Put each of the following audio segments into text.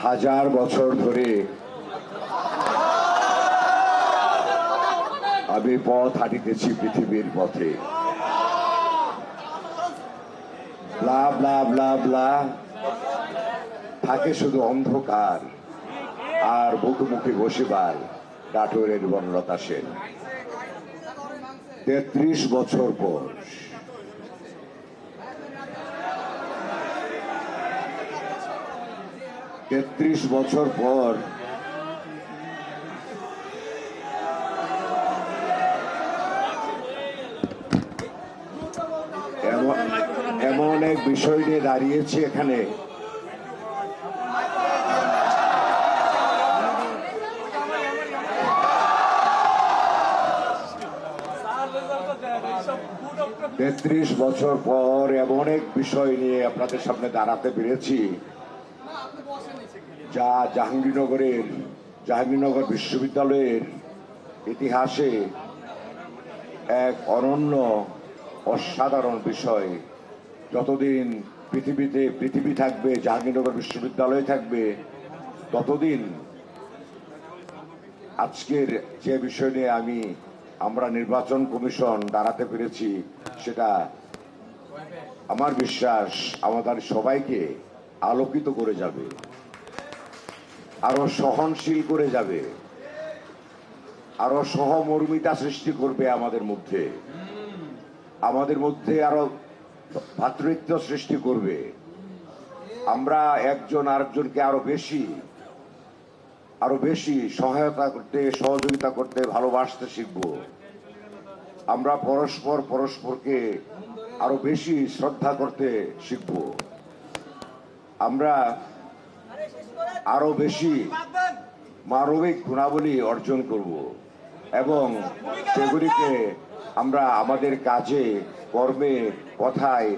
হাজার বছর ধরে আমি পথ হাঁটিতেছি পৃথিবীর পথে। ব্লা ব্লা ব্লা ব্লা থাকে শুধু অন্ধকার আর মুখোমুখি বসিবার কাঠুরের বনলতা সেন। ৩৩ বছর পর এমন এক বিষয় নিয়ে দাঁড়িয়েছি এখানে, তেত্রিশ বছর পর এমন এক বিষয় নিয়ে আপনাদের সামনে দাঁড়াতে পেরেছি যা জাহাঙ্গীরনগর বিশ্ববিদ্যালয়ের ইতিহাসে এক অনন্য অসাধারণ বিষয়। যতদিন পৃথিবী থাকবে, জাহাঙ্গীরনগর বিশ্ববিদ্যালয় থাকবে, ততদিন আজকের যে বিষয় নিয়ে আমরা নির্বাচন কমিশন দাঁড়াতে পেরেছি, সেটা আমার বিশ্বাস আমাদের সবাইকে আলোকিত করে যাবে, আরো সহনশীল করে যাবে, আরো সহমর্মিতা সৃষ্টি করবে আমাদের মধ্যে আরো ভ্রাতৃত্ব সৃষ্টি করবে। আমরা একজন আরেকজনকে আরো বেশি সহায়তা করতে, সহযোগিতা করতে, ভালোবাসতে শিখব। আমরা পরস্পরকে আরো বেশি শ্রদ্ধা করতে শিখব। আমরা আরো বেশি মানবিক গুণাবলী অর্জন করব এবং সেগুলিকে আমরা আমাদের কাজে, কর্মে, কথায়,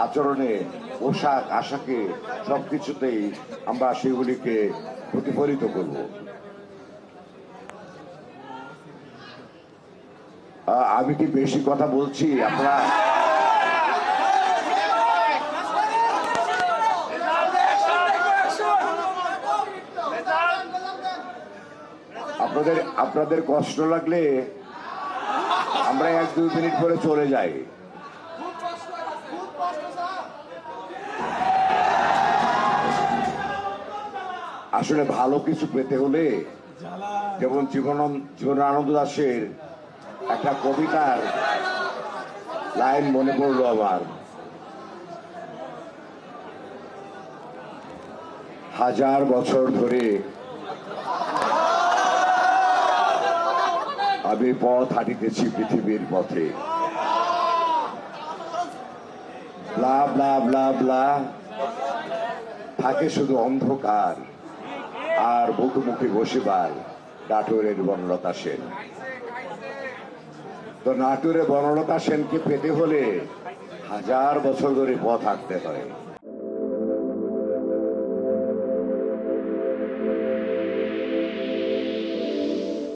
আচরণে, পোশাক আশাকে সবকিছুতেই আমরা সেগুলিকে প্রতিফলিত করব। আমি কি বেশি কথা বলছি? আপনাদের কষ্ট লাগলে আমরা 1-2 মিনিট পরে চলে যাই। আসলে ভালো কিছু পেতে হলে, যেমন জীবনানন্দ দাশের একটা কবিতার লাইন মনে পড়লো আমার, হাজার বছর ধরে আমি পথ হাঁটিতেছি পৃথিবীর পথে। ব্লা ব্লা ব্লা ব্লা থাকে শুধু অন্ধকার আর মুখোমুখি বসিবার নাটোরের বনলতা সেন। তো নাটোরে বনলতা সেনকে পেতে হলে হাজার বছর ধরে পথ হাঁটতে হয়।